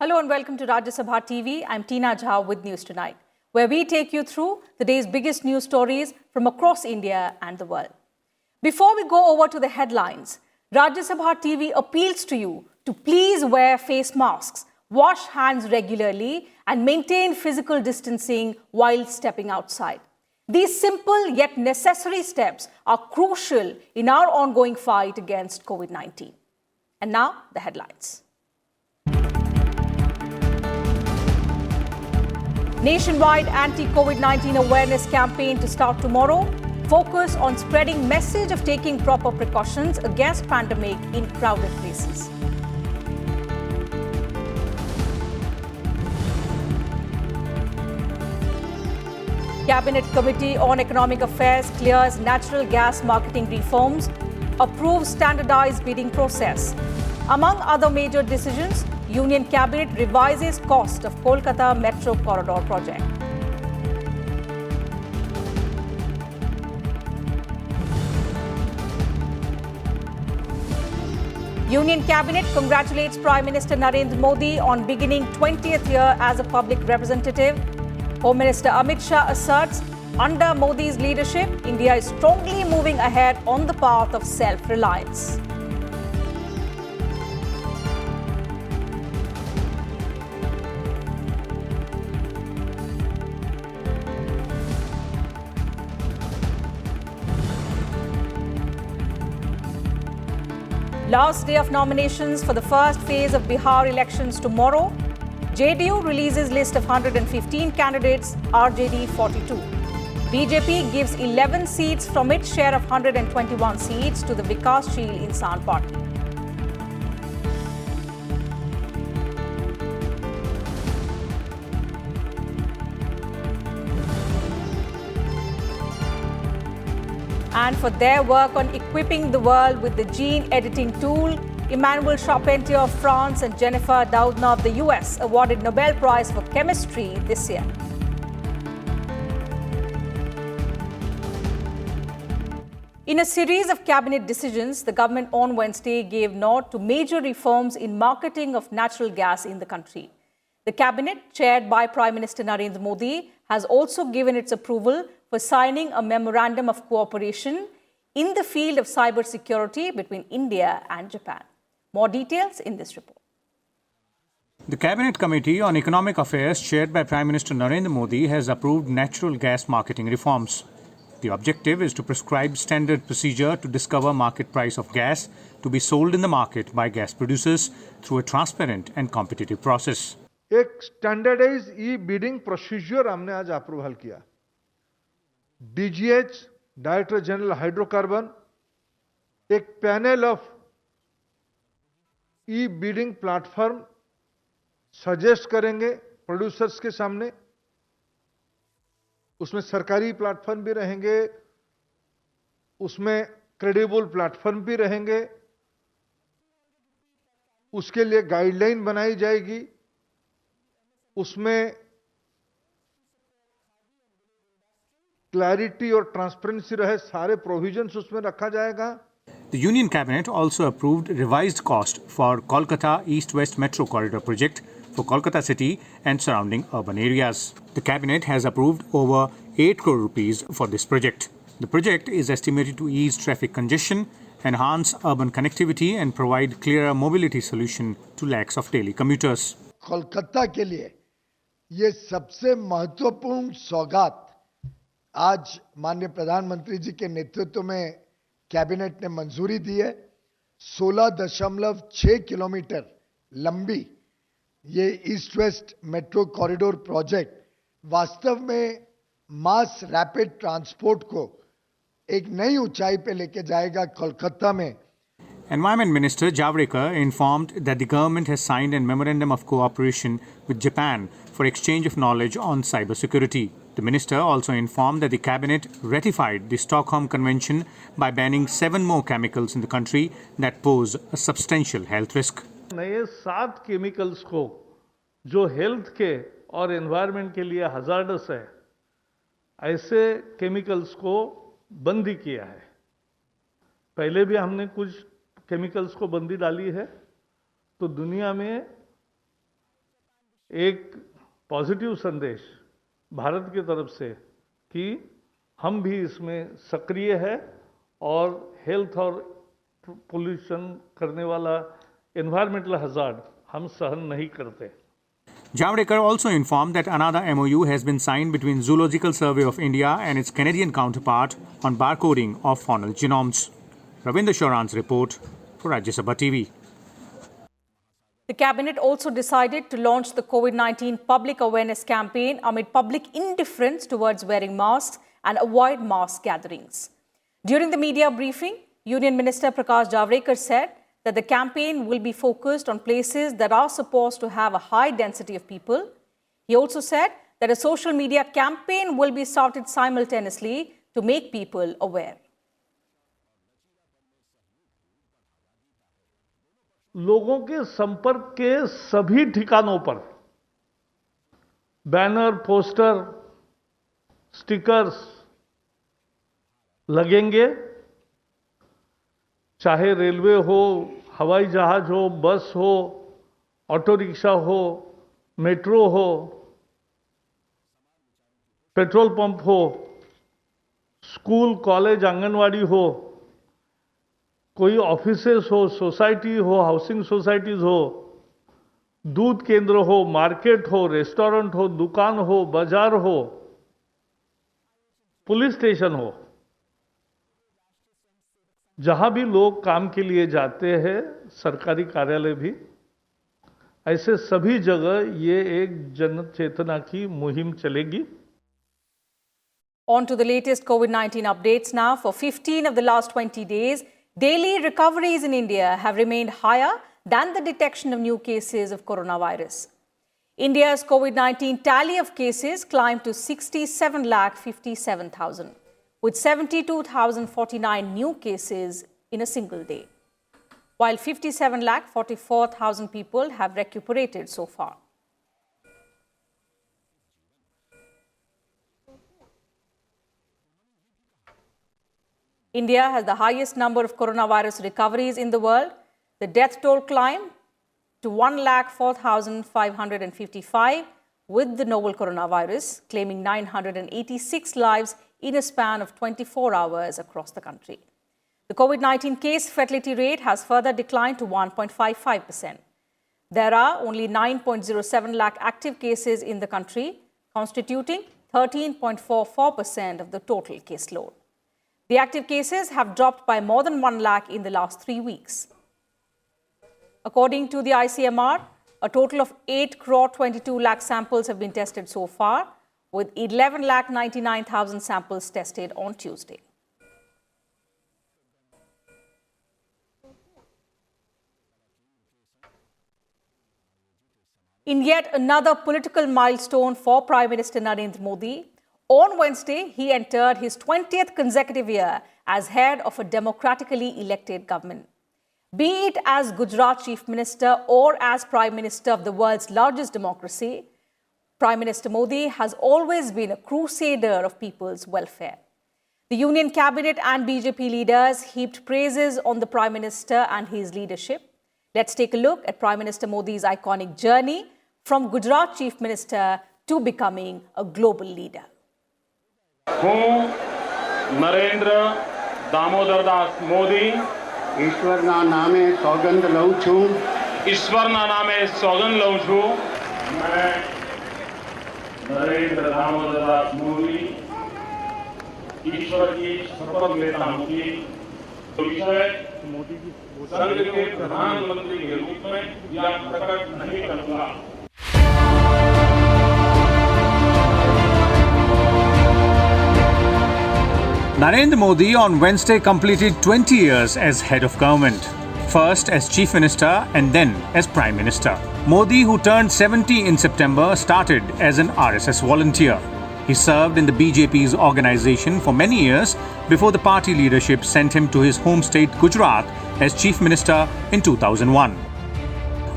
Hello and welcome to Rajya Sabha TV. I'm Tina Jha with News Tonight, where we take you through the day's biggest news stories from across India and the world. Before we go over to the headlines, Rajya Sabha TV appeals to you to please wear face masks, wash hands regularly, and maintain physical distancing while stepping outside. These simple yet necessary steps are crucial in our ongoing fight against COVID-19. And now, the headlines. Nationwide anti-COVID-19 awareness campaign to start tomorrow. Focus on spreading message of taking proper precautions against pandemic in crowded places. Cabinet Committee on Economic Affairs clears natural gas marketing reforms, approves standardized bidding process. Among other major decisions, Union Cabinet revises cost of Kolkata Metro Corridor project. Union Cabinet congratulates Prime Minister Narendra Modi on beginning 20th year as a public representative. Home Minister Amit Shah asserts, under Modi's leadership, India is strongly moving ahead on the path of self-reliance. Last day of nominations for the first phase of Bihar elections tomorrow. JDU releases list of 115 candidates, RJD 42. BJP gives 11 seats from its share of 121 seats to the Vikassheel Insan Party. And for their work on equipping the world with the gene editing tool, Emmanuel Charpentier of France and Jennifer Doudna of the US awarded Nobel Prize for Chemistry this year. In a series of cabinet decisions, the government on Wednesday gave nod to major reforms in marketing of natural gas in the country. The cabinet, chaired by Prime Minister Narendra Modi, has also given its approval for signing a memorandum of cooperation in the field of cybersecurity between India and Japan. More details in this report. The Cabinet Committee on Economic Affairs, chaired by Prime Minister Narendra Modi, has approved natural gas marketing reforms. The objective is to prescribe standard procedure to discover market price of gas to be sold in the market by gas producers through a transparent and competitive process. एक standardise ई bidding procedure हमने आज approval किया. DGH, director general hydrocarbon, एक panel of E bidding platform suggest करेंगे producers के सामने. उसमें सरकारी प्लेटफॉर्म भी रहेंगे, उसमें क्रेडिबल प्लेटफॉर्म भी रहेंगे. उसके लिए गाइडलाइन बनाई जाएगी. उसमें क्लैरिटी और ट्रांसपेरेंसी रहे, सारे प्रोविजंस उसमें रखा जाएगा. The Union Cabinet also approved revised cost for Kolkata East-West Metro Corridor project for Kolkata city and surrounding urban areas. The Cabinet has approved over 8 crore rupees for this project. The project is estimated to ease traffic congestion, enhance urban connectivity and provide clearer mobility solution to lakhs of daily commuters. Kolkata के लिए ये सबसे महत्वपूर्ण सौगात आज माननीय प्रधानमंत्री जी के नेतृत्व में कैबिनेट ने मंजूरी दी है. 16.6 किलोमीटर लंबी ये east west metro corridor project वास्तव में मास रैपिड ट्रांसपोर्ट को एक नई ऊंचाई पे लेके जाएगा. कोलकाता में Environment Minister Javadekar informed that the government has signed a memorandum of cooperation with Japan for exchange of knowledge on cybersecurity. The minister also informed that the cabinet ratified the Stockholm Convention by banning 7 more chemicals in the country that pose a substantial health risk. नए 7 chemicals को जो health के और environment के लिए hazardous है, ऐसे chemicals को बंदी किया है। पहले भी हमने कुछ केमिकल्स को बंदी डाली है, तो दुनिया में एक पॉजिटिव संदेश भारत की तरफ से कि हम भी इसमें सक्रिय है और हेल्थ और पोल्यूशन करने वाला एनवायरमेंटल हजार्ड हम सहन नहीं करते। Javadekar also informed that another MOU has been signed between Zoological Survey of India and its Canadian counterpart on barcoding of faunal genomes. Ravinder Shoran's report for Rajya Sabha TV. The Cabinet also decided to launch the COVID-19 public awareness campaign amid public indifference towards wearing masks and avoid mass gatherings. During the media briefing, Union Minister Prakash Javadekar said that the campaign will be focused on places that are supposed to have a high density of people. He also said that a social media campaign will be started simultaneously to make people aware. लोगों के संपर्क के सभी ठिकानों पर banner, poster, stickers लगेंगे, चाहे railway हो, हवाई जहाज हो, बस हो, ऑटो रिक्शा हो, मेट्रो हो, पेट्रोल पंप हो, स्कूल, कॉलेज, आंगनवाड़ी हो, कोई ऑफिसेस हो, सोसाइटी हो, हाउसिंग सोसाइटीज हो, दूध केंद्र हो, मार्केट हो, रेस्टोरेंट हो, दुकान हो, बाजार हो, पुलिस स्टेशन हो, जहां भी लोग काम के लिए जाते हैं, सरकारी कार्यालय भी, ऐसे सभी जगह ये एक जन चेतना की मुहिम चलेगी. On to the latest COVID-19 updates now. For 15 of the last 20 days, daily recoveries in India have remained higher than the detection of new cases of coronavirus. India's COVID-19 tally of cases climbed to 67,57,000, with 72,049 new cases in a single day, while 57,44,000 people have recuperated so far. India has the highest number of coronavirus recoveries in the world. The death toll climbed to 1,04,555 with the novel coronavirus, claiming 986 lives in a span of 24 hours across the country. The COVID-19 case fatality rate has further declined to 1.55%. There are only 9.07 lakh active cases in the country, constituting 13.44% of the total caseload. The active cases have dropped by more than 1 lakh in the last 3 weeks. According to the ICMR, a total of 8.22 lakh samples have been tested so far, with 11,99,000 samples tested on Tuesday. In yet another political milestone for Prime Minister Narendra Modi, on Wednesday, he entered his 20th consecutive year as head of a democratically elected government. Be it as Gujarat Chief Minister or as Prime Minister of the world's largest democracy, Prime Minister Modi has always been a crusader of people's welfare. The Union Cabinet and BJP leaders heaped praises on the Prime Minister and his leadership. Let's take a look at Prime Minister Modi's iconic journey from Gujarat Chief Minister to becoming a global leader. હું નરેન્દ્ર દામોદરદાસ મોદી ઈશ્વરના નામે સોગંદ લઉં છું ઈશ્વરના નામે સોગંદ લઉં છું मैं नरेंद्र दामोदरदास मोदी ईश्वर की शपथ लेता हूं कि विषय संघ के प्रधानमंत्री के रूप में या प्रकट नहीं करूंगा. Narendra Modi on Wednesday completed 20 years as head of government. First as Chief Minister and then as Prime Minister. Modi, who turned 70 in September, started as an RSS volunteer. He served in the BJP's organization for many years before the party leadership sent him to his home state Gujarat as Chief Minister in 2001.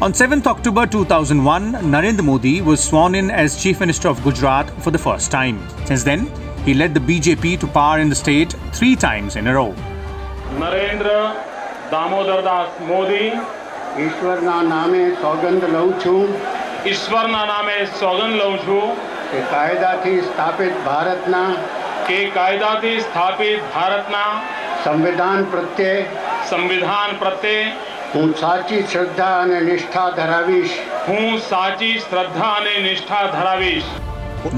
On 7th October 2001, Narendra Modi was sworn in as Chief Minister of Gujarat for the first time. Since then, He led the BJP to power in the state 3 times in a row. Narendra Damodar દાસ મોદી ઈશ્વરના નામે સોગંદ લઉં છું ઈશ્વરના નામે સોગંદ લઉં છું કે કાયદાથી સ્થાપિત ભારતના કે કાયદાથી સ્થાપિત ભારતના સંવિધાન પ્રત્યે સંવિધાન પ્રત્યે હું સાચી શ્રદ્ધા અને નિષ્ઠા ધરાવીશ. હું સાચી શ્રદ્ધા અને નિષ્ઠા ધરાવીશ.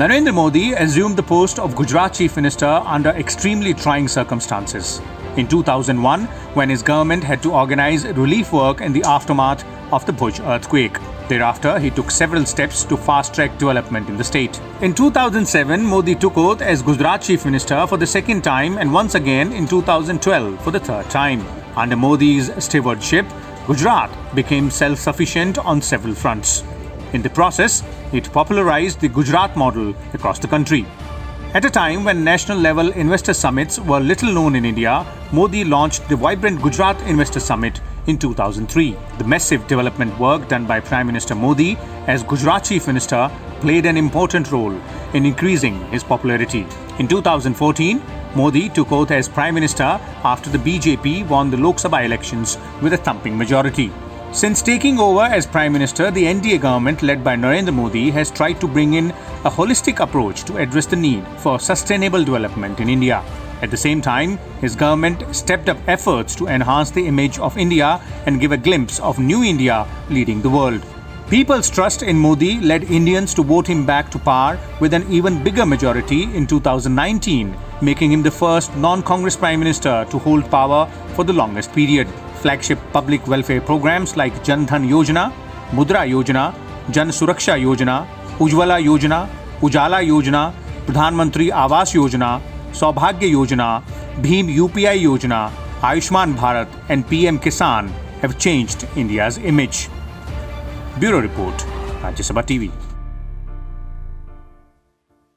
Narendra Modi assumed the post of Gujarat Chief Minister under extremely trying circumstances. In 2001, when his government had to organize relief work in the aftermath of the Bhuj earthquake. Thereafter, he took several steps to fast-track development in the state. In 2007, Modi took oath as Gujarat Chief Minister for the second time and once again in 2012 for the third time. Under Modi's stewardship, Gujarat became self-sufficient on several fronts. In the process, it popularized the Gujarat model across the country. At a time when national-level investor summits were little known in India, Modi launched the vibrant Gujarat Investor Summit in 2003. The massive development work done by Prime Minister Modi as Gujarat Chief Minister played an important role in increasing his popularity. In 2014, Modi took oath as Prime Minister after the BJP won the Lok Sabha elections with a thumping majority. Since taking over as Prime Minister, the NDA government led by Narendra Modi has tried to bring in a holistic approach to address the need for sustainable development in India. At the same time, his government stepped up efforts to enhance the image of India and give a glimpse of new India leading the world. People's trust in Modi led Indians to vote him back to power with an even bigger majority in 2019, making him the first non-Congress Prime Minister to hold power for the longest period. Flagship public welfare programs like Jan Dhan Yojana, Mudra Yojana, Jan Suraksha Yojana, Ujjwala Yojana, Ujala Yojana, Pradhan Mantri Awas Yojana, Saubhagya Yojana, Bhim UPI Yojana, Ayushman Bharat and PM Kisan have changed India's image. Bureau Report, Rajya Sabha TV.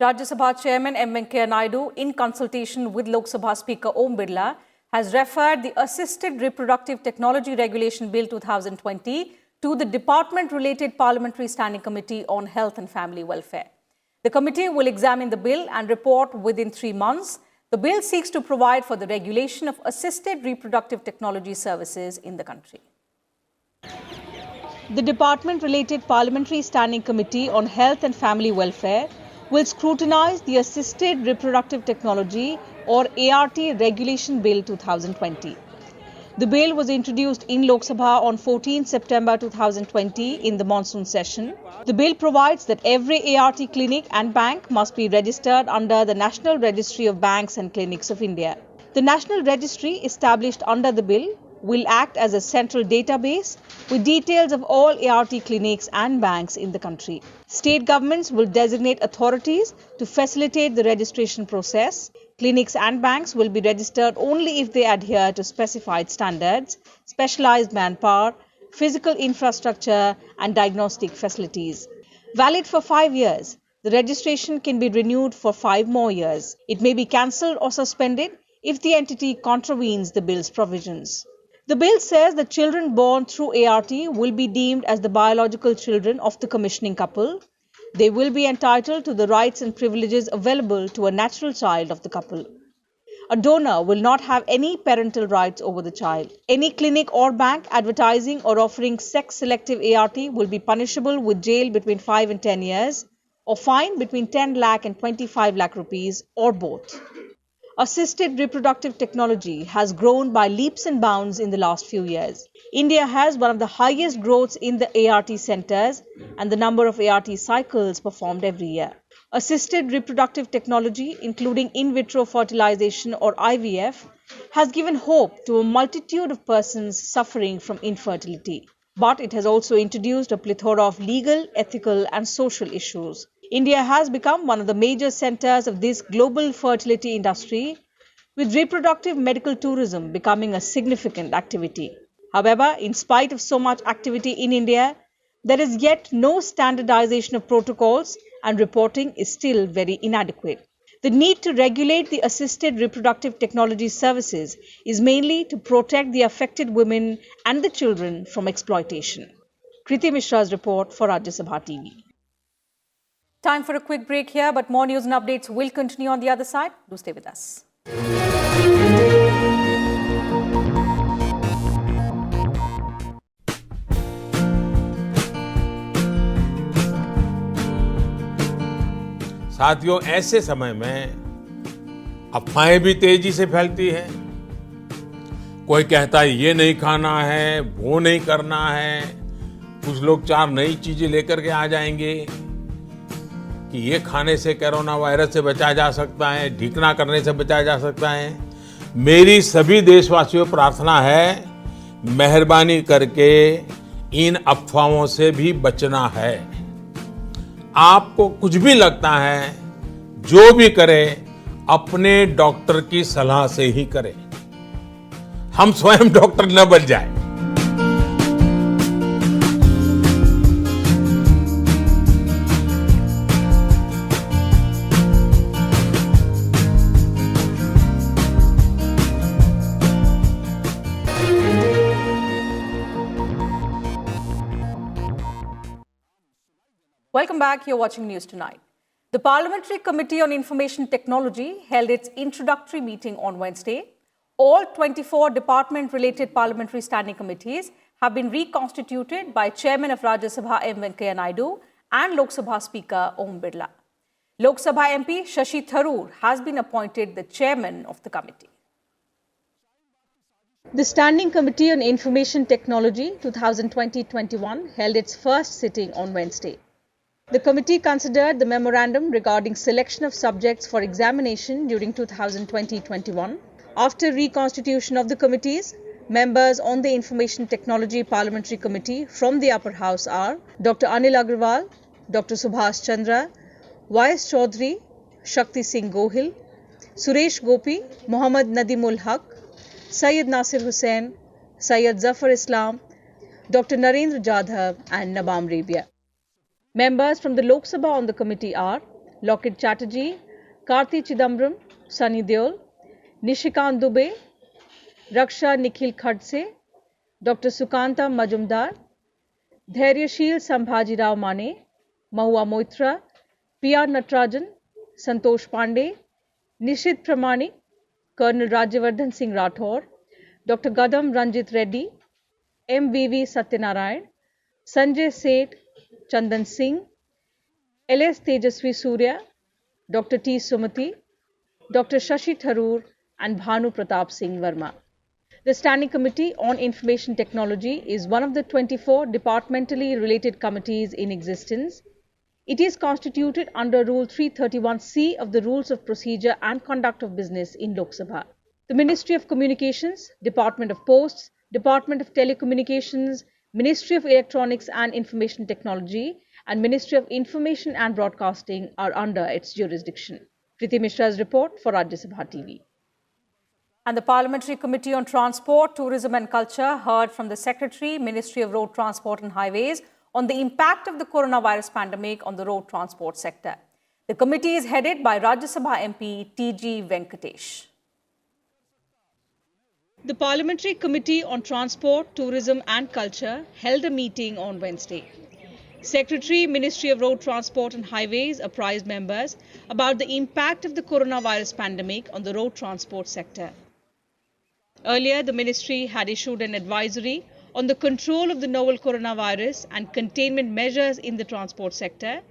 Rajya Sabha Chairman M. Venkaiah Naidu, in consultation with Lok Sabha Speaker Om Birla, has referred the Assisted Reproductive Technology Regulation Bill 2020 to the Department-related Parliamentary Standing Committee on Health and Family Welfare. The committee will examine the bill and report within 3 months. The bill seeks to provide for the regulation of assisted reproductive technology services in the country. The Department-related Parliamentary Standing Committee on Health and Family Welfare will scrutinize the Assisted Reproductive Technology or ART Regulation Bill 2020. The bill was introduced in Lok Sabha on 14 September 2020 in the monsoon session. The bill provides that every ART clinic and bank must be registered under the National Registry of Banks and Clinics of India. The National Registry established under the bill will act as a central database with details of all ART clinics and banks in the country. State governments will designate authorities to facilitate the registration process. Clinics and banks will be registered only if they adhere to specified standards, specialized manpower, physical infrastructure and diagnostic facilities. Valid for 5 years, the registration can be renewed for 5 more years. It may be cancelled or suspended if the entity contravenes the bill's provisions. The bill says that children born through ART will be deemed as the biological children of the commissioning couple. They will be entitled to the rights and privileges available to a natural child of the couple. A donor will not have any parental rights over the child. Any clinic or bank advertising or offering sex-selective ART will be punishable with jail between 5 and 10 years or fine between 10 lakh and 25 lakh rupees or both. Assisted reproductive technology has grown by leaps and bounds in the last few years. India has one of the highest growths in the ART centers and the number of ART cycles performed every year. Assisted reproductive technology, including in vitro fertilization or IVF, has given hope to a multitude of persons suffering from infertility. But it has also introduced a plethora of legal, ethical and social issues. India has become one of the major centers of this global fertility industry, with reproductive medical tourism becoming a significant activity. However, in spite of so much activity in India, there is yet no standardization of protocols and reporting is still very inadequate. The need to regulate the assisted reproductive technology services is mainly to protect the affected women and the children from exploitation. Kriti Mishra's report for Rajya Sabha TV. Time for a quick break here, but more news and updates will continue on the other side. Do stay with us. साथियों, ऐसे समय में अफवाहें भी तेजी से फैलती हैं। कोई कहता है ये नहीं खाना है, वो नहीं करना है। कुछ लोग 4 नई चीजें लेकर के आ जाएंगे कि ये खाने से कोरोना वायरस से बचा जा सकता है, ढीकना करने से बचा जा सकता है। मेरी सभी देशवासियों को प्रार्थना है, मेहरबानी करके इन अफवाहों से भी बचना है। आपको कुछ भी लगता है, जो भी करें, अपने डॉक्टर की सलाह से ही करें। हम स्वयं डॉक्टर न बन जाएं। Welcome back. You're watching News Tonight. The Parliamentary Committee on Information Technology held its introductory meeting on Wednesday. All 24 department-related parliamentary standing committees have been reconstituted by Chairman of Rajya Sabha M. Venkaiah Naidu and Lok Sabha Speaker Om Birla. Lok Sabha MP Shashi Tharoor has been appointed the chairman of the committee. The Standing Committee on Information Technology 2020-21 held its first sitting on Wednesday. The committee considered the memorandum regarding selection of subjects for examination during 2020-21. After reconstitution of the committees, members on the Information Technology Parliamentary Committee from the upper house are Dr. Anil Agrawal, Dr. Subhash Chandra, Y.S. Chaudhary, Shakti Singh Gohil, Suresh Gopi, Mohammad Nadimul Haq, Syed Nasir Hussain, Syed Zafar Islam, Dr. Narendra Jadhav and Nabam Rebia. Members from the Lok Sabha on the committee are Lokit Chatterjee, Karti Chidambaram, Sunny Deol, Nishikant Dubey, Raksha Nikhil Khadse, Dr. Sukanta Majumdar, Dhairyashil Sambhaji Rao Mane, Mahua Moitra, P.R. Natarajan, Santosh Pandey, Nishit Pramanik, Colonel Rajyavardhan Singh Rathore, Dr. Gadam Ranjit Reddy, M.V.V. Satyanarayan, Sanjay Seth, Chandan Singh, L.S. Tejaswi Surya, Dr. T. Sumati, Dr. Shashi Tharoor and Bhanu Pratap Singh Verma. The Standing Committee on Information Technology is one of the 24 departmentally related committees in existence. It is constituted under Rule 331C of the Rules of Procedure and Conduct of Business in Lok Sabha. The Ministry of Communications, Department of Posts, Department of Telecommunications, Ministry of Electronics and Information Technology and Ministry of Information and Broadcasting are under its jurisdiction. Priti Mishra's report for Rajya Sabha TV. And the Parliamentary Committee on Transport, Tourism and Culture heard from the Secretary, Ministry of Road Transport and Highways on the impact of the coronavirus pandemic on the road transport sector. The committee is headed by Rajya Sabha MP T.G. Venkatesh. The Parliamentary Committee on Transport, Tourism and Culture held a meeting on Wednesday. Secretary, Ministry of Road Transport and Highways apprised members about the impact of the coronavirus pandemic on the road transport sector. Earlier, the ministry had issued an advisory on the control of the novel coronavirus and containment measures in the transport sector.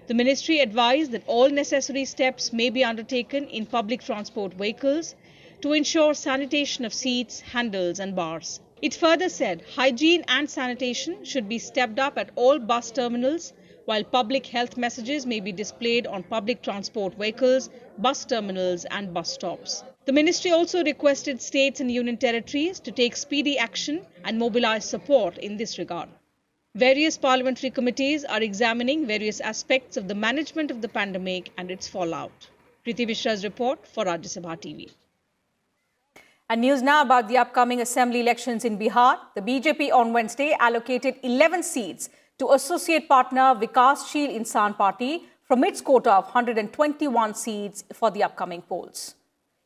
The ministry advised that all necessary steps may be undertaken in public transport vehicles to ensure sanitation of seats, handles and bars. It further said hygiene and sanitation should be stepped up at all bus terminals, while public health messages may be displayed on public transport vehicles, bus terminals and bus stops. The ministry also requested states and union territories to take speedy action and mobilize support in this regard. Various parliamentary committees are examining various aspects of the management of the pandemic and its fallout. Priti Mishra's report for Rajya Sabha TV. And news now about the upcoming assembly elections in Bihar. The BJP on Wednesday allocated 11 seats to associate partner Vikashsheel Insan Party from its quota of 121 seats for the upcoming polls.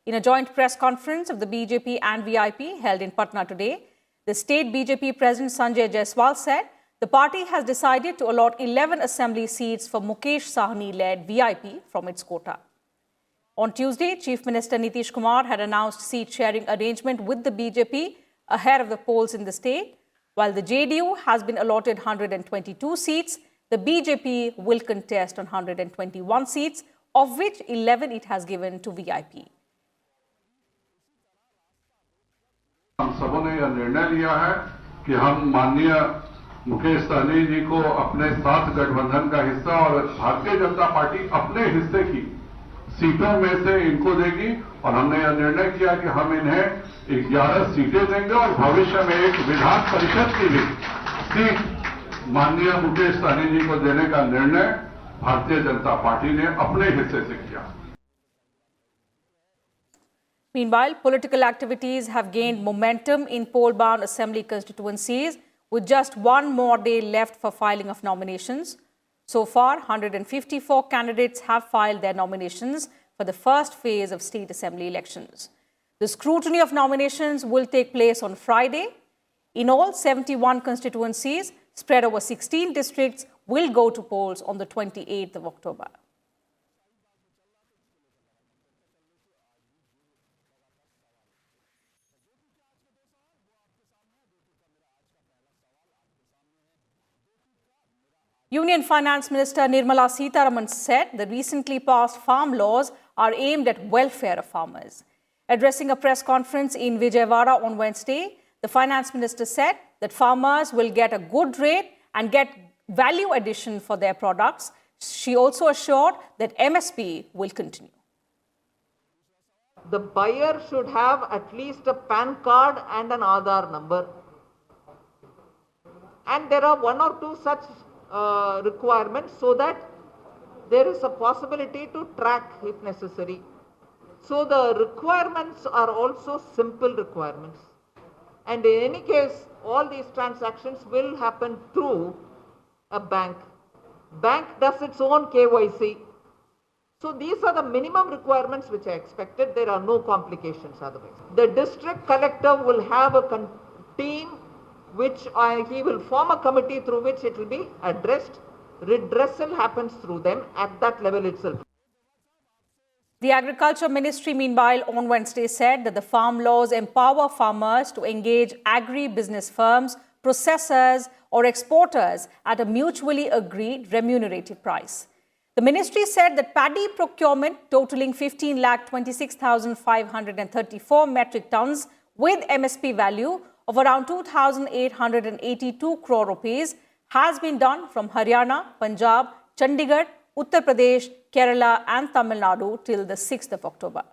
In a joint press conference of the BJP and VIP held in Patna today, the state BJP President Sanjay Jaiswal said The party has decided to allot 11 assembly seats for Mukesh Sahni-led VIP from its quota. On Tuesday, Chief Minister Nitish Kumar had announced seat-sharing arrangement with the BJP ahead of the polls in the state. While the JDU has been allotted 122 seats, the BJP will contest on 121 seats, of which 11 it has given to VIP. हम सबों ने यह निर्णय लिया है कि हम माननीय मुकेश सहनी जी को अपने साथ गठबंधन का हिस्सा और भारतीय जनता पार्टी अपने हिस्से की सीटों में से इनको देगी और हमने यह निर्णय किया कि हम इन्हें 11 सीटें देंगे और भविष्य में एक विधान परिषद की भी सीट माननीय मुकेश सहनी जी को देने का निर्णय भारतीय जनता पार्टी ने अपने हिस्से से किया। Meanwhile, political activities have gained momentum in poll-bound assembly constituencies, with just one more day left for filing of nominations. So far, 154 candidates have filed their nominations for the first phase of state assembly elections. The scrutiny of nominations will take place on Friday. In all, 71 constituencies, spread over 16 districts, will go to polls on the 28th of October. Union Finance Minister Nirmala Sitharaman said the recently passed farm laws are aimed at welfare of farmers. Addressing a press conference in Vijayawada on Wednesday, the Finance Minister said that farmers will get a good rate and get value addition for their products. She also assured that MSP will continue. The buyer should have at least a PAN card and an Aadhaar number. And there are one or two such requirements so that there is a possibility to track if necessary. So the requirements are also simple requirements. And in any case, all these transactions will happen through a bank. Bank does its own KYC. So these are the minimum requirements which are expected. There are no complications otherwise. The district collector will have a team which he will form a committee through which it will be addressed. Redressal happens through them at that level itself. The Agriculture Ministry, meanwhile, on Wednesday said that the farm laws empower farmers to engage agri-business firms, processors or exporters at a mutually agreed remunerative price. The ministry said that paddy procurement totaling 15,26,534 metric tons with MSP value of around 2,882 crore rupees has been done from Haryana, Punjab, Chandigarh, Uttar Pradesh, Kerala and Tamil Nadu till the 6th of October.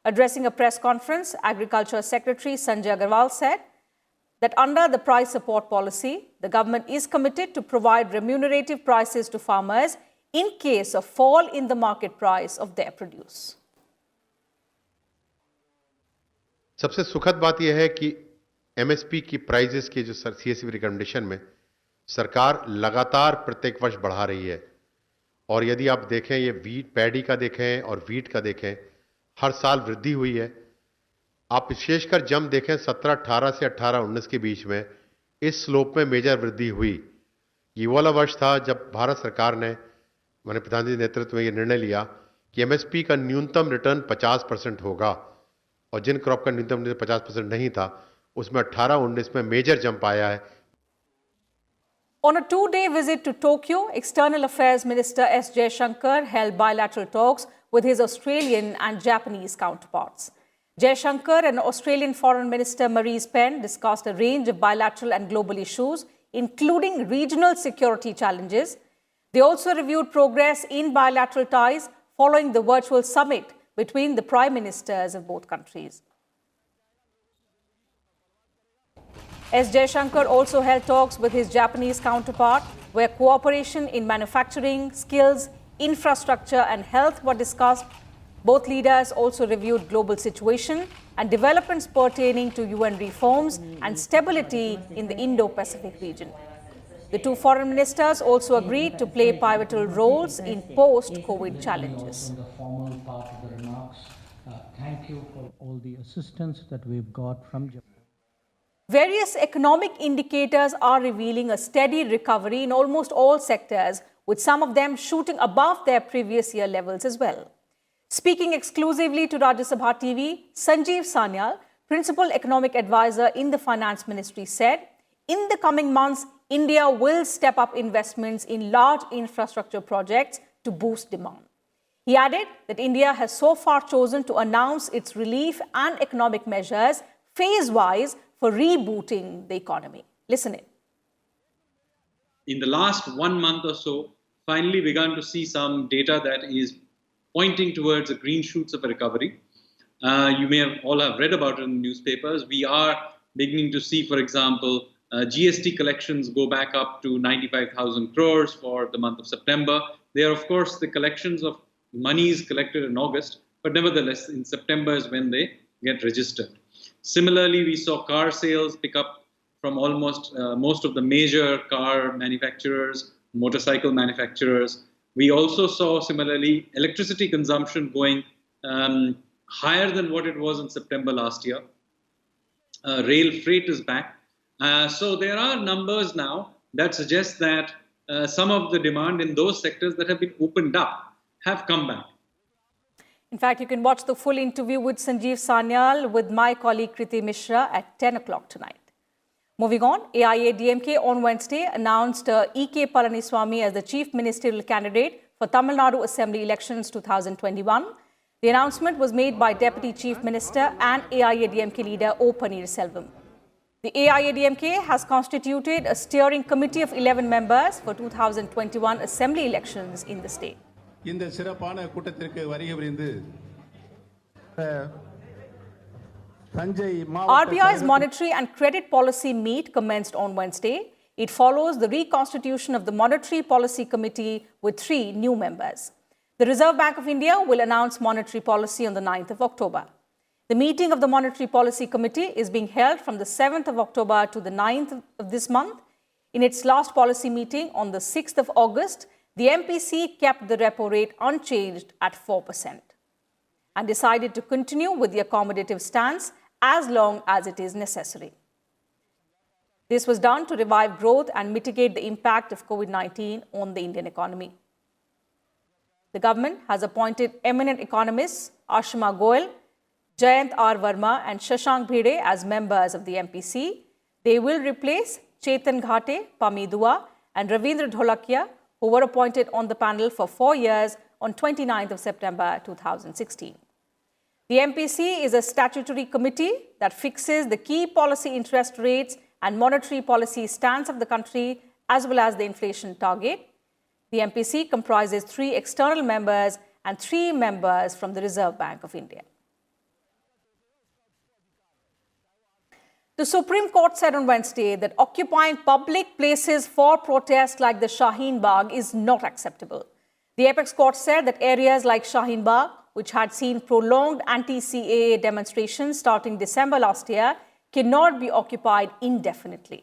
Addressing a press conference, Agriculture Secretary Sanjay Agarwal said that under the price support policy, the government is committed to provide remunerative prices to farmers in case of fall in the market price of their produce. सबसे सुखद बात यह है कि MSP की prices की जो CSC recommendation में सरकार लगातार प्रत्येक वर्ष बढ़ा रही है और यदि आप देखें ये वीट पैडी का देखें और वीट का देखें हर साल वृद्धि हुई है। आप विशेषकर जब देखें 17-18 से 18-19 के बीच में इस स्लोप में मेजर वृद्धि हुई। ये वाला वर्ष था जब भारत सरकार ने माननीय प्रधानमंत्री के नेतृत्व में ये निर्णय लिया कि एमएसपी का न्यूनतम रिटर्न 50% होगा और जिन क्रॉप का न्यूनतम रिटर्न 50% नहीं था उसमें 18-19 में मेजर जंप आया है। On a two-day visit to Tokyo, External Affairs Minister S. Jaishankar held bilateral talks with his Australian and Japanese counterparts. Jaishankar and Australian Foreign Minister Marise Payne discussed a range of bilateral and global issues, including regional security challenges. They also reviewed progress in bilateral ties following the virtual summit between the prime ministers of both countries. S. Jaishankar also held talks with his Japanese counterpart, where cooperation in manufacturing, skills, infrastructure and health were discussed. Both leaders also reviewed global situation and developments pertaining to UN reforms and stability in the Indo-Pacific region. The two foreign ministers also agreed to play pivotal roles in post-COVID challenges. The formal part of the remarks, thank you for all the assistance that we've got from Japan. Various economic indicators are revealing a steady recovery in almost all sectors, with some of them shooting above their previous year levels as well. Speaking exclusively to Rajya Sabha TV, Sanjeev Sanyal, Principal Economic Advisor in the Finance Ministry, said, in the coming months, India will step up investments in large infrastructure projects to boost demand. He added that India has so far chosen to announce its relief and economic measures phase-wise for rebooting the economy. Listen in. In the last 1 month or so, finally begun to see some data that is pointing towards the green shoots of a recovery. You may all have read about it in the newspapers. We are beginning to see, for example, GST collections go back up to 95,000 crores for the month of September. They are, of course, the collections of monies collected in August, but nevertheless, in September is when they get registered. Similarly, we saw car sales pick up from almost most of the major car manufacturers, motorcycle manufacturers. We also saw, similarly, electricity consumption going higher than what it was in September last year. Rail freight is back. So there are numbers now that suggest that some of the demand in those sectors that have been opened up have come back. In fact, you can watch the full interview with Sanjeev Sanyal with my colleague Kriti Mishra at 10 o'clock tonight. Moving on, AIADMK on Wednesday announced E.K. Palaniswamy as the chief ministerial candidate for Tamil Nadu Assembly elections 2021. The announcement was made by Deputy Chief Minister and AIADMK leader O. Pannirselvam. The AIADMK has constituted a steering committee of 11 members for 2021 Assembly elections in the state. இந்த சிறப்பான கூட்டத்திற்கு வருகை புரிந்து RBI's monetary and credit policy meet commenced on Wednesday. It follows the reconstitution of the Monetary Policy Committee with 3 new members. The Reserve Bank of India will announce monetary policy on the 9th of October. The meeting of the Monetary Policy Committee is being held from the 7th of October to the 9th of this month. In its last policy meeting on the 6th of August, the MPC kept the repo rate unchanged at 4% and decided to continue with the accommodative stance as long as it is necessary. This was done to revive growth and mitigate the impact of COVID-19 on the Indian economy. The government has appointed eminent economists Ashima Goel, Jayant R. Verma and Shashank Bhide as members of the MPC. They will replace Chetan Ghate, Pami Dua and Ravindra Dholakia, who were appointed on the panel for 4 years on 29th of September 2016. The MPC is a statutory committee that fixes the key policy interest rates and monetary policy stance of the country as well as the inflation target. The MPC comprises 3 external members and 3 members from the Reserve Bank of India. The Supreme Court said on Wednesday that occupying public places for protest like the Shaheen Bagh is not acceptable. The Apex Court said that areas like Shaheen Bagh, which had seen prolonged anti-CAA demonstrations starting December last year, cannot be occupied indefinitely.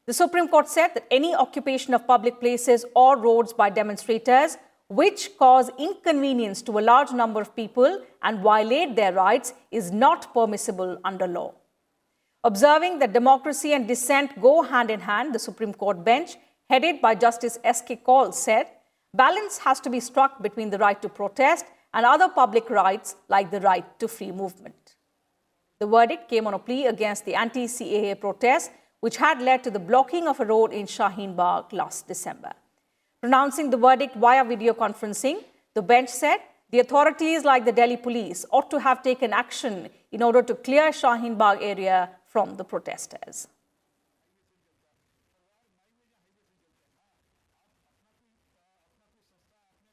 The Supreme Court said that any occupation of public places or roads by demonstrators which cause inconvenience to a large number of people and violate their rights is not permissible under law. Observing that democracy and dissent go hand in hand, the Supreme Court bench, headed by Justice S.K. Kaul, said, balance has to be struck between the right to protest and other public rights like the right to free movement. The verdict came on a plea against the anti-CAA protests, which had led to the blocking of a road in Shaheen Bagh last December. Pronouncing the verdict via video conferencing, the bench said the authorities like the Delhi police ought to have taken action in order to clear Shaheen Bagh area from the protesters.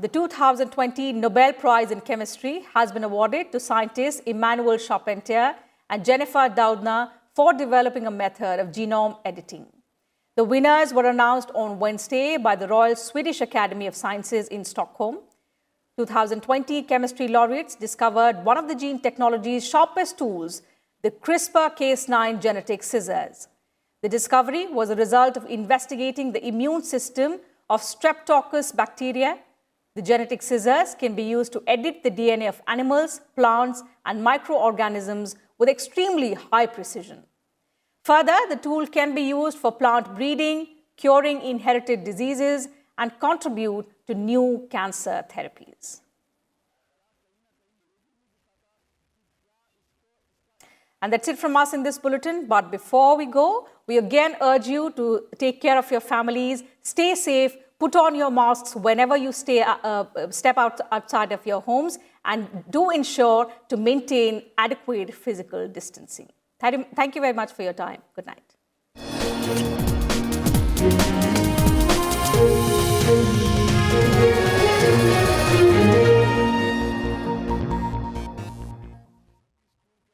The 2020 Nobel Prize in Chemistry has been awarded to scientists Emmanuel Charpentier and Jennifer Doudna for developing a method of genome editing. The winners were announced on Wednesday by the Royal Swedish Academy of Sciences in Stockholm. 2020 chemistry laureates discovered one of the gene technology's sharpest tools, the CRISPR-Cas9 genetic scissors. The discovery was a result of investigating the immune system of Streptococcus bacteria. The genetic scissors can be used to edit the DNA of animals, plants, and microorganisms with extremely high precision. Further, the tool can be used for plant breeding, curing inherited diseases, and contribute to new cancer therapies. And that's it from us in this bulletin. But before we go, we again urge you to take care of your families, stay safe, put on your masks whenever you step outside of your homes, and do ensure to maintain adequate physical distancing. Thank you very much for your time. Good night.